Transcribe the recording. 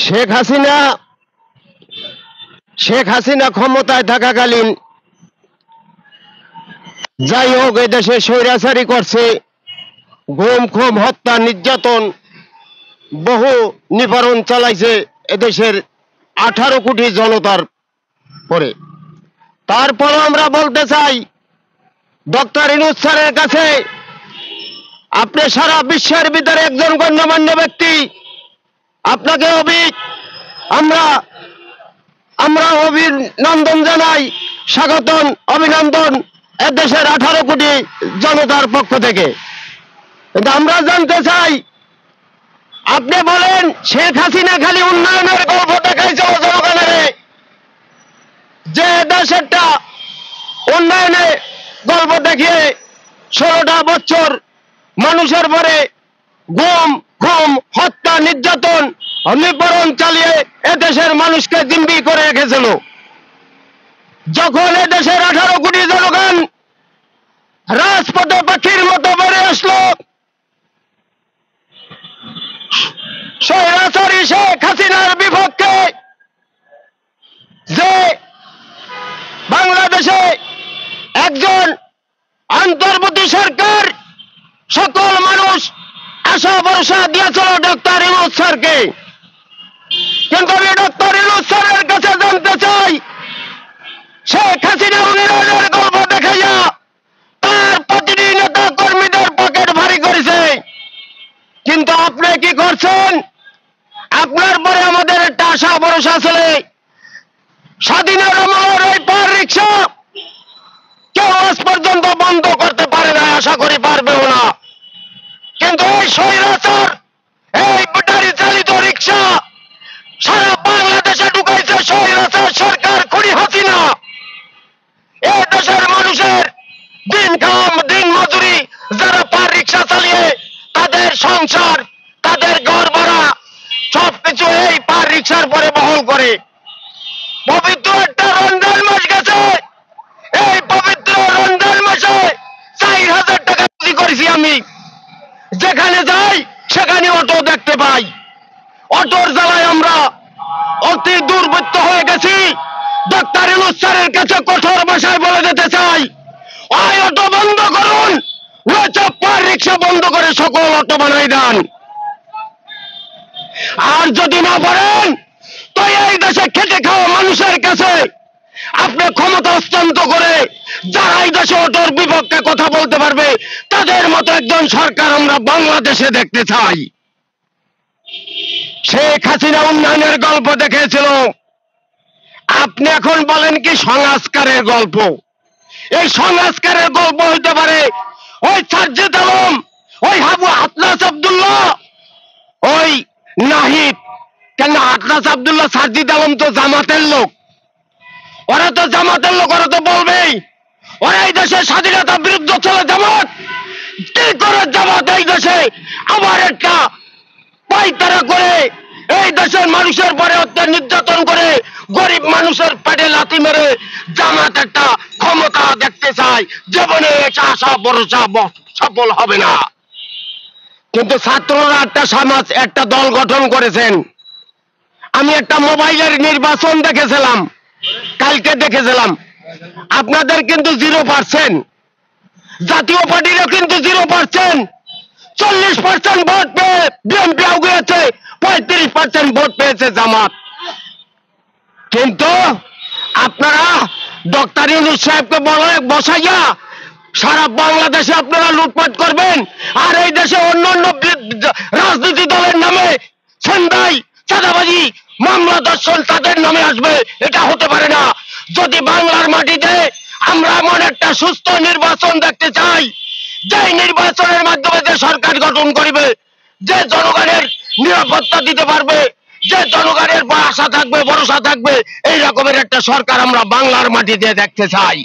শেখ হাসিনা ক্ষমতায় থাকাকালীন যাই হোক এদেশে স্বৈরাচারী করছে, গুম খুম হত্যা নির্যাতন বহু নিবারণ চালাইছে এদেশের 18 কোটি জনতার পরে। তারপর আমরা বলতে চাই ডক্টর ইউনূস স্যারের কাছে, আপনি সারা বিশ্বের ভিতরে একজন গণ্যমান্য ব্যক্তি, আপনাকে আমরা অভিনন্দন জানাই, স্বাগতম, অভিনন্দন এদেশের 18 কোটি জনতার পক্ষ থেকে। কিন্তু আমরা জানতে চাই, আপনি বলেন শেখ হাসিনা খালি উন্নয়নের গল্প দেখাইছিল জনগণের, যে দেশেরটা উন্নয়নে গল্প দেখিয়ে 16টা বছর মানুষের পরে গুম খুম হত্যা নির্যাতন নিপীড়ন চালিয়ে এদেশের মানুষকে জিম্মি করে রেখেছিল। যখন এদেশের 18 কোটি জনগণ রাজপথে পাখির মতো বেড়ে আসলো, স্বৈরাচারী শেখ হাসিনার বিপক্ষে, যে বাংলাদেশে একজন অন্তর্বর্তী সরকার সকল মানুষ আশা ভরসা দিয়েছিল ডক্টর ইউনূস স্যারকে। কিন্তু আমি ডক্টর ইউনূস স্যারের কাছে জানতে চাই, শেখ হাসিনা উন্নয়নের গল্প দেখাইয়া তার প্রতিটি নেতা কর্মীদের পকেট ভারী করেছে, কিন্তু আপনি কি করছেন? আপনার পরে আমাদের একটা আশা ভরসা ছিল, স্বাধীনের আমলের এই পার রিক্সা কেউ আজ পর্যন্ত বন্ধ করতে পারে না, আশা করি পারবেও না। কিন্তু এই স্বৈরাচার, এই ব্যাটারি চালিত রিক্সা সারা বাংলাদেশে ঢুকাইছে স্বৈরাচার সরকার খুনি হাসিনা। এই দেশের মানুষের দিন কাম দিন মজুরি, যারা পার রিক্সা চালিয়ে তাদের সংসার, তাদের ঘর ভাড়া সবকিছু এই পার রিক্সার পরে বহন করে। পবিত্র একটা রমজান মাস গেছে, এই পবিত্র রমজান মাসে 4000 টাকা চুরি করেছি আমি। যেখানে যাই সেখানে অটো দেখতে পাই, অটোর জ্বালায় আমরা অতি দুর্বৃত্ত হয়ে গেছি। ডক্টর ইউনূস স্যারের কাছে কঠোর ভাষায় বলে যেতে চাই, ওই অটো বন্ধ করুন, নয়তো পার রিক্সা বন্ধ করে সকল অটো বানাই দেন। আর যদি না পারেন তো এই দেশে খেটে খাওয়া মানুষের কাছে আপনি ক্ষমতা হস্তান্তর করে যারা এই দেশে অটোর বিপক্ষে কথা বলতে পারবে তাদের মতো একজন সরকার আমরা বাংলাদেশে দেখতে চাই। শেখ হাসিনা উন্নয়নের গল্প দেখেছিল, আপনি এখন বলেন কি সংস্কারের গল্প? এই সংস্কারের গল্প হইতে পারে ওই সাজ্জাদ আলম, ওই হাবু আতনাস আব্দুল্লাহ, ওই নাহিদ। কেন আতনাস আব্দুল্লাহ সাজ্জাদ আলম তো জামাতের লোক, ওরা তো জামাতের লোক, ওরা তো বলবেই ওরা এই দেশের স্বাধীনতা বিরুদ্ধ ছিল জামাত। কি করে জামাত এই দেশে আবার একটা পাইতারা করে এই দেশের মানুষের পরে অত্যাচার নির্যাতন করে গরিব মানুষের পেটে লাথি মেরে জামাত একটা ক্ষমতা দেখতে চায়, জীবনে এটা আশা ভরসা সফল হবে না। কিন্তু ছাত্ররা একটা সমাজ, একটা দল গঠন করেছেন। আমি একটা মোবাইলের নির্বাচন দেখেছিলাম, কালকে দেখেছিলাম, আপনাদের কিন্তু 0%, জাতীয় পার্টিরও কিন্তু 0%, 40% ভোট পেয়ে বিএনপি আগুয়েছে, 35% ভোট পেয়েছে জামাত। কিন্তু আপনারা ডক্টর ইউনূস সাহেবকে বসাইয়া সারা বাংলাদেশে আপনারা লুটপাট করবেন, আর এই দেশে অন্যান্য রাজনীতি দলের নামে ছিনতাই, চাঁদাবাজি, মামলা দর্শন তাদের নামে আসবে। এটা হতে পারে না। যদি বাংলার মাটিতে আমরা এমন একটা সুস্থ নির্বাচন দেখতে চাই, যে নির্বাচনের মাধ্যমে যে সরকার গঠন করবে, যে জনগণের নিরাপত্তা দিতে পারবে, যে জনগণের আশা থাকবে, ভরসা থাকবে, এই রকমের একটা সরকার আমরা বাংলার মাটিতে দেখতে চাই।